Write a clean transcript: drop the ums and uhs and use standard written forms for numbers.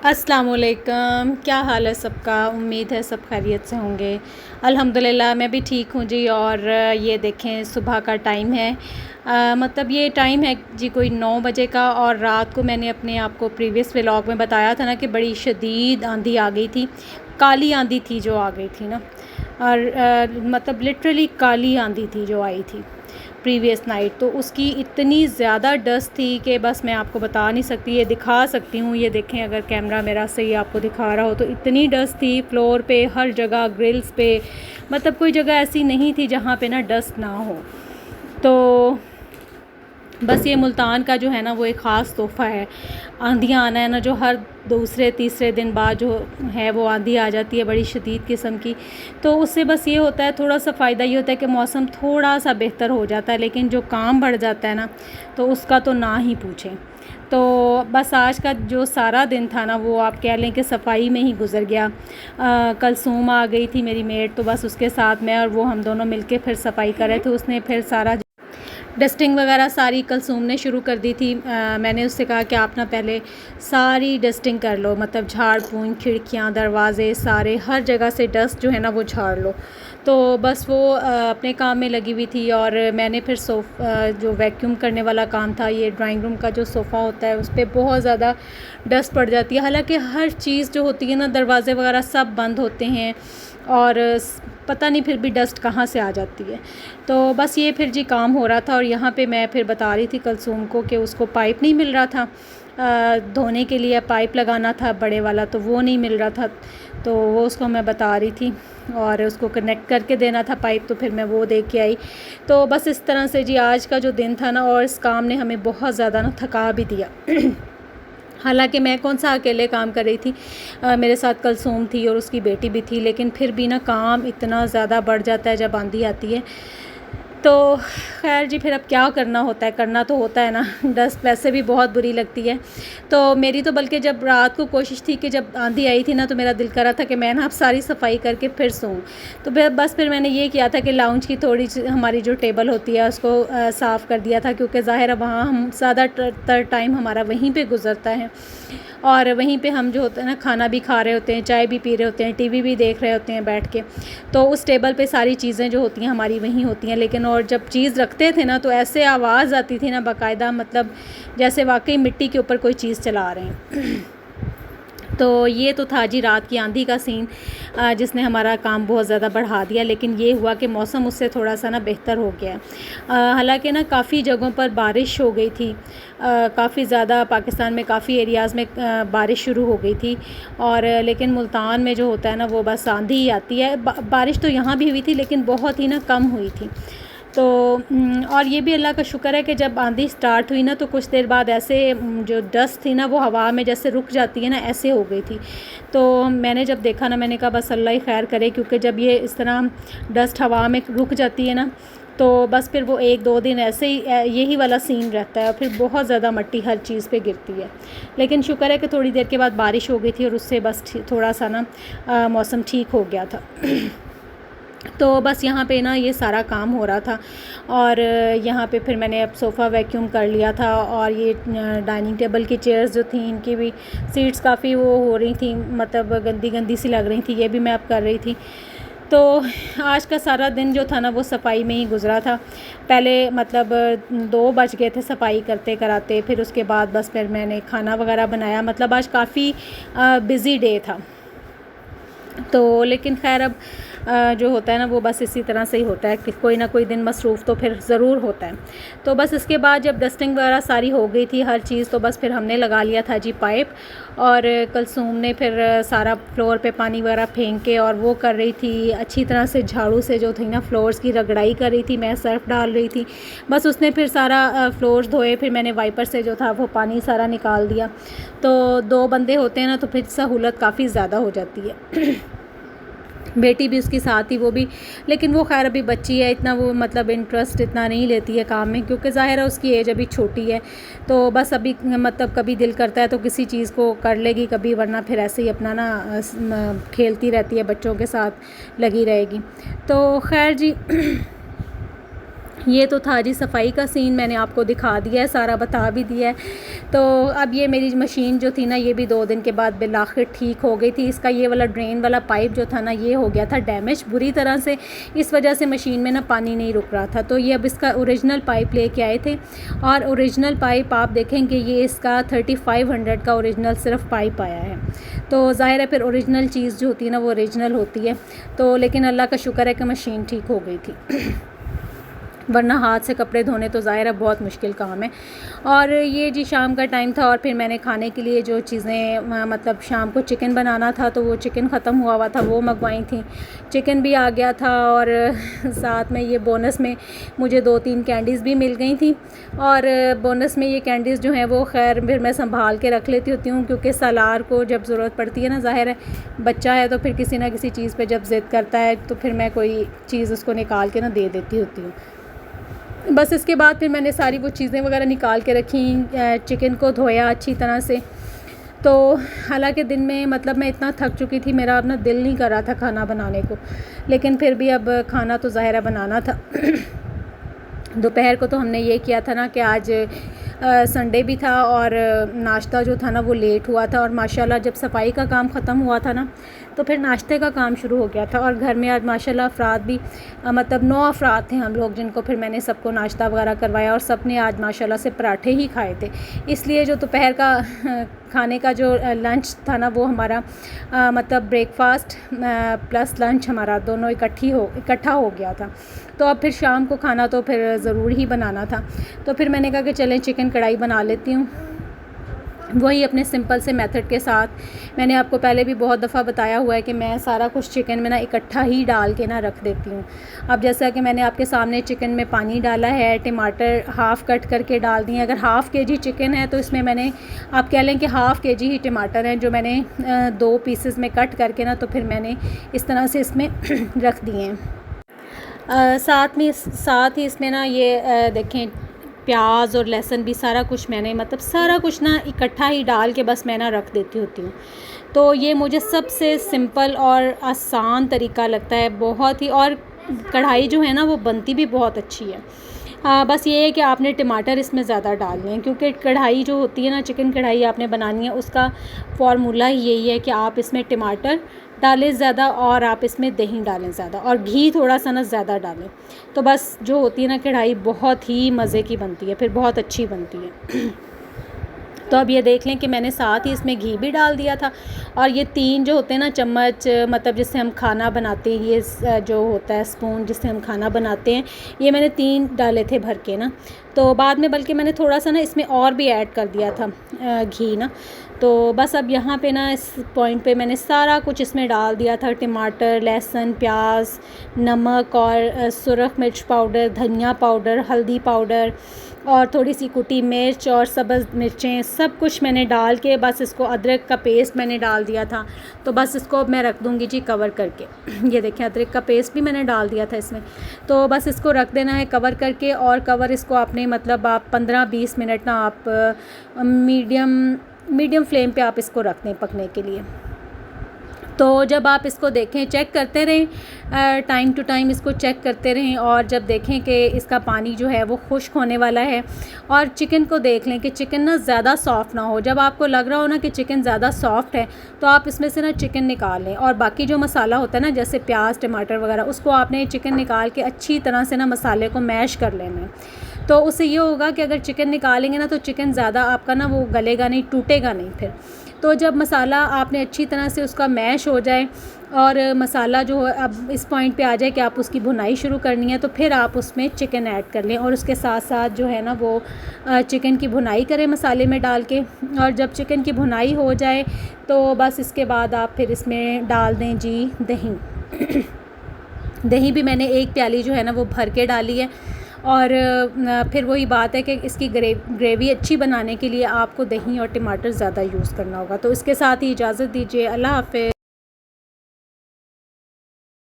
अस्सलाम वालेकुम। क्या हाल है सबका? उम्मीद है सब खैरियत से होंगे। अल्हम्दुलिल्लाह मैं भी ठीक हूँ जी। और ये देखें सुबह का टाइम है। मतलब ये टाइम है जी कोई 9 बजे का। और रात को मैंने अपने आप को प्रीवियस व्लॉग में बताया था ना कि बड़ी शदीद आंधी आ गई थी। काली आंधी थी जो आ गई थी ना। और मतलब लिटरली काली आंधी थी जो आई थी प्रीवियस नाइट। तो उसकी इतनी ज़्यादा डस्ट थी कि बस मैं आपको बता नहीं सकती। ये दिखा सकती हूँ, ये देखें अगर कैमरा मेरा सही आपको दिखा रहा हो तो इतनी डस्ट थी फ्लोर पे, हर जगह, ग्रिल्स पे। मतलब कोई जगह ऐसी नहीं थी जहाँ पे ना डस्ट ना हो। तो बस ये मुल्तान का जो है ना वो एक ख़ास तोहफ़ा है। आंधियाँ आना है ना, जो हर दूसरे तीसरे दिन बाद जो है वो आंधी आ जाती है बड़ी शदीद किस्म की। तो उससे बस ये होता है, थोड़ा सा फ़ायदा ये होता है कि मौसम थोड़ा सा बेहतर हो जाता है, लेकिन जो काम बढ़ जाता है ना तो उसका तो ना ही पूछें। तो बस आज का जो सारा दिन था ना वो आप कह लें कि सफाई में ही गुजर गया। कलसूम आ गई थी मेरी मेड, तो बस उसके साथ मैं और वो हम दोनों मिलके फिर सफाई कर रहे थे। उसने फिर सारा डस्टिंग वगैरह सारी कलसूम ने शुरू कर दी थी। मैंने उससे कहा कि आप ना पहले सारी डस्टिंग कर लो, मतलब झाड़ पूंछ, खिड़कियाँ, दरवाज़े, सारे हर जगह से डस्ट जो है ना वो झाड़ लो। तो बस वो अपने काम में लगी हुई थी। और मैंने फिर जो वैक्यूम करने वाला काम था, ये ड्राइंग रूम का जो सोफ़ा होता है उस पर बहुत ज़्यादा डस्ट पड़ जाती है। हालांकि हर चीज़ जो होती है ना, दरवाज़े वगैरह सब बंद होते हैं और पता नहीं फिर भी डस्ट कहाँ से आ जाती है। तो बस ये फिर जी काम हो रहा था। और यहाँ पे मैं फिर बता रही थी कलसूम को कि उसको पाइप नहीं मिल रहा था, धोने के लिए पाइप लगाना था बड़े वाला, तो वो नहीं मिल रहा था। तो वो उसको मैं बता रही थी और उसको कनेक्ट करके देना था पाइप, तो फिर मैं वो दे के आई। तो बस इस तरह से जी आज का जो दिन था ना, और इस काम ने हमें बहुत ज़्यादा ना थका भी दिया। हालांकि मैं कौन सा अकेले काम कर रही थी, मेरे साथ कलसूम थी और उसकी बेटी भी थी, लेकिन फिर भी ना काम इतना ज़्यादा बढ़ जाता है जब आंधी आती है। तो खैर जी, फिर अब क्या करना होता है, करना तो होता है ना। डस्ट वैसे भी बहुत बुरी लगती है। तो मेरी तो बल्कि जब रात को कोशिश थी कि जब आंधी आई थी ना तो मेरा दिल कर रहा था कि मैं ना अब सारी सफाई करके फिर सोऊं। तो फिर मैंने ये किया था कि लाउंज की थोड़ी हमारी जो टेबल होती है उसको साफ़ कर दिया था, क्योंकि ज़ाहिर है वहाँ हम ज़्यादातर टाइम हमारा वहीं पर गुजरता है। और वहीं पे हम जो होता है ना खाना भी खा रहे होते हैं, चाय भी पी रहे होते हैं, टीवी भी देख रहे होते हैं बैठ के। तो उस टेबल पे सारी चीज़ें जो होती हैं हमारी वहीं होती हैं। लेकिन और जब चीज़ रखते थे ना तो ऐसे आवाज़ आती थी ना बाकायदा, मतलब जैसे वाकई मिट्टी के ऊपर कोई चीज़ चला रहे हैं। तो ये तो था जी रात की आंधी का सीन, जिसने हमारा काम बहुत ज़्यादा बढ़ा दिया। लेकिन ये हुआ कि मौसम उससे थोड़ा सा ना बेहतर हो गया। हालांकि ना काफ़ी जगहों पर बारिश हो गई थी, काफ़ी ज़्यादा पाकिस्तान में काफ़ी एरियाज़ में बारिश शुरू हो गई थी। और लेकिन मुल्तान में जो होता है ना वो बस आंधी ही आती है। बारिश तो यहाँ भी हुई थी लेकिन बहुत ही ना कम हुई थी। तो और ये भी अल्लाह का शुक्र है कि जब आंधी स्टार्ट हुई ना तो कुछ देर बाद ऐसे जो डस्ट थी ना वो हवा में जैसे रुक जाती है ना, ऐसे हो गई थी। तो मैंने जब देखा ना, मैंने कहा बस अल्लाह ही खैर करे, क्योंकि जब ये इस तरह डस्ट हवा में रुक जाती है ना तो बस फिर वो 1-2 दिन ऐसे ही यही वाला सीन रहता है और फिर बहुत ज़्यादा मिट्टी हर चीज़ पे गिरती है। लेकिन शुक्र है कि थोड़ी देर के बाद बारिश हो गई थी और उससे बस थोड़ा सा ना मौसम ठीक हो गया था। तो बस यहाँ पे ना ये सारा काम हो रहा था। और यहाँ पे फिर मैंने अब सोफ़ा वैक्यूम कर लिया था। और ये डाइनिंग टेबल की चेयर्स जो थी इनकी भी सीट्स काफ़ी वो हो रही थी, मतलब गंदी गंदी सी लग रही थी, ये भी मैं अब कर रही थी। तो आज का सारा दिन जो था ना वो सफाई में ही गुजरा था। पहले मतलब 2 बज गए थे सफाई करते कराते, फिर उसके बाद बस फिर मैंने खाना वगैरह बनाया। मतलब आज काफ़ी बिज़ी डे था। तो लेकिन खैर अब जो होता है ना वो बस इसी तरह से ही होता है कि कोई ना कोई दिन मसरूफ़ तो फिर ज़रूर होता है। तो बस इसके बाद जब डस्टिंग वगैरह सारी हो गई थी हर चीज़, तो बस फिर हमने लगा लिया था जी पाइप। और कलसूम ने फिर सारा फ्लोर पे पानी वगैरह फेंक के और वो कर रही थी अच्छी तरह से, झाड़ू से जो थी ना फ्लोर्स की रगड़ाई कर रही थी, मैं सर्फ डाल रही थी। बस उसने फिर सारा फ्लोर्स धोए, फिर मैंने वाइपर से जो था वो पानी सारा निकाल दिया। तो 2 बंदे होते हैं ना तो फिर सहूलत काफ़ी ज़्यादा हो जाती है। बेटी भी उसके साथ ही, वो भी, लेकिन वो खैर अभी बच्ची है, इतना वो मतलब इंटरेस्ट इतना नहीं लेती है काम में, क्योंकि ज़ाहिर है उसकी एज अभी छोटी है। तो बस अभी मतलब कभी दिल करता है तो किसी चीज़ को कर लेगी कभी, वरना फिर ऐसे ही अपना ना खेलती रहती है, बच्चों के साथ लगी रहेगी। तो खैर जी ये तो था जी सफाई का सीन, मैंने आपको दिखा दिया है, सारा बता भी दिया है। तो अब ये मेरी मशीन जो थी ना, ये भी 2 दिन के बाद बिलाखिर ठीक हो गई थी। इसका ये वाला ड्रेन वाला पाइप जो था ना, ये हो गया था डैमेज बुरी तरह से, इस वजह से मशीन में ना पानी नहीं रुक रहा था। तो ये अब इसका ओरिजिनल पाइप लेके आए थे, और ओरिजिनल पाइप आप देखेंगे ये इसका 3500 का ओरिजिनल सिर्फ पाइप आया है। तो ज़ाहिर है फिर ओरिजिनल चीज़ जो होती है ना, वो ओरिजिनल होती है। तो लेकिन अल्लाह का शुक्र है कि मशीन ठीक हो गई थी वरना हाथ से कपड़े धोने तो ज़ाहिर है बहुत मुश्किल काम है। और ये जी शाम का टाइम था, और फिर मैंने खाने के लिए जो चीज़ें मतलब शाम को चिकन बनाना था, तो वो चिकन ख़त्म हुआ था, वो मंगवाई थी। चिकन भी आ गया था, और साथ में ये बोनस में मुझे 2-3 कैंडीज़ भी मिल गई थी। और बोनस में ये कैंडीज़ जो हैं वो खैर फिर मैं संभाल के रख लेती होती हूँ, क्योंकि सालार को जब ज़रूरत पड़ती है ना, ज़ाहिर है बच्चा है तो फिर किसी ना किसी चीज़ पे जब ज़िद करता है तो फिर मैं कोई चीज़ उसको निकाल के ना दे देती होती हूँ। बस इसके बाद फिर मैंने सारी वो चीज़ें वगैरह निकाल के रखी, चिकन को धोया अच्छी तरह से। तो हालांकि दिन में मतलब मैं इतना थक चुकी थी, मेरा अपना दिल नहीं कर रहा था खाना बनाने को, लेकिन फिर भी अब खाना तो ज़ाहिर बनाना था। दोपहर को तो हमने ये किया था ना कि आज संडे भी था, और नाश्ता जो था ना वो लेट हुआ था, और माशाल्लाह जब सफाई का काम ख़त्म हुआ था ना, तो फिर नाश्ते का काम शुरू हो गया था। और घर में आज माशाल्लाह अफराद भी मतलब 9 अफराद थे हम लोग, जिनको फिर मैंने सबको नाश्ता वगैरह करवाया, और सब ने आज माशाल्लाह से पराठे ही खाए थे। इसलिए जो दोपहर का खाने का जो लंच था ना, वो हमारा मतलब ब्रेकफास्ट प्लस लंच हमारा दोनों इकट्ठा हो गया था। तो अब फिर शाम को खाना तो फिर ज़रूर ही बनाना था। तो फिर मैंने कहा कि चलें चिकन कढ़ाई बना लेती हूँ, वही अपने सिंपल से मेथड के साथ। मैंने आपको पहले भी बहुत दफ़ा बताया हुआ है कि मैं सारा कुछ चिकन में ना इकट्ठा ही डाल के ना रख देती हूँ। अब जैसा कि मैंने आपके सामने चिकन में पानी डाला है, टमाटर हाफ़ कट करके डाल दिए। अगर हाफ़ केजी चिकन है तो इसमें मैंने आप कह लें कि हाफ़ केजी ही टमाटर हैं, जो मैंने 2 पीसेस में कट करके ना तो फिर मैंने इस तरह से इसमें रख दिए हैं। साथ ही इसमें ना ये देखें प्याज और लहसुन भी सारा कुछ मैंने मतलब सारा कुछ ना इकट्ठा ही डाल के बस मैं ना रख देती होती हूँ। तो ये मुझे सबसे सिंपल और आसान तरीका लगता है बहुत ही, और कढ़ाई जो है ना वो बनती भी बहुत अच्छी है। बस ये है कि आपने टमाटर इसमें ज़्यादा डालने हैं, क्योंकि कढ़ाई जो होती है ना, चिकन कढ़ाई आपने बनानी है, उसका फ़ॉर्मूला यही है कि आप इसमें टमाटर डालें ज़्यादा, और आप इसमें दही डालें ज़्यादा, और घी थोड़ा सा ना ज़्यादा डालें। तो बस जो होती है ना कढ़ाई बहुत ही मज़े की बनती है, फिर बहुत अच्छी बनती है। तो अब ये देख लें कि मैंने साथ ही इसमें घी भी डाल दिया था, और ये 3 जो होते हैं ना चम्मच, मतलब जिससे हम खाना बनाते हैं, ये जो होता है स्पून जिससे हम खाना बनाते हैं, ये मैंने 3 डाले थे भर के ना। तो बाद में बल्कि मैंने थोड़ा सा ना इसमें और भी ऐड कर दिया था घी ना। तो बस अब यहाँ पे ना इस पॉइंट पे मैंने सारा कुछ इसमें डाल दिया था, टमाटर, लहसुन, प्याज, नमक, और सुरख मिर्च पाउडर, धनिया पाउडर, हल्दी पाउडर, और थोड़ी सी कुटी मिर्च और सब्ज़ मिर्चें, सब कुछ मैंने डाल के बस इसको, अदरक का पेस्ट मैंने डाल दिया था। तो बस इसको अब मैं रख दूँगी जी कवर करके। ये देखें अदरक का पेस्ट भी मैंने डाल दिया था इसमें। तो बस इसको रख देना है कवर करके, और कवर इसको आपने मतलब आप 15-20 मिनट ना आप मीडियम फ्लेम पे आप इसको रख दें पकने के लिए। तो जब आप इसको देखें, चेक करते रहें, टाइम टू टाइम इसको चेक करते रहें, और जब देखें कि इसका पानी जो है वो खुश्क होने वाला है, और चिकन को देख लें कि चिकन ना ज़्यादा सॉफ़्ट ना हो। जब आपको लग रहा हो ना कि चिकन ज़्यादा सॉफ़्ट है, तो आप इसमें से ना चिकन निकाल लें, और बाकी जो मसाला होता है ना, जैसे प्याज, टमाटर वगैरह, उसको आपने चिकन निकाल के अच्छी तरह से ना मसाले को मैश कर लेना है। तो उससे ये होगा कि अगर चिकन निकालेंगे ना, तो चिकन ज़्यादा आपका ना वो गलेगा नहीं, टूटेगा नहीं फिर। तो जब मसाला आपने अच्छी तरह से उसका मैश हो जाए, और मसाला जो है अब इस पॉइंट पे आ जाए कि आप उसकी भुनाई शुरू करनी है, तो फिर आप उसमें चिकन ऐड कर लें, और उसके साथ साथ जो है ना वो चिकन की भुनाई करें मसाले में डाल के। और जब चिकन की भुनाई हो जाए, तो बस इसके बाद आप फिर इसमें डाल दें जी दही। दही भी मैंने 1 प्याली जो है ना वो भर के डाली है। और फिर वही बात है कि इसकी ग्रेवी अच्छी बनाने के लिए आपको दही और टमाटर ज़्यादा यूज़ करना होगा। तो इसके साथ ही इजाज़त दीजिए, अल्लाह हाफ़िज़।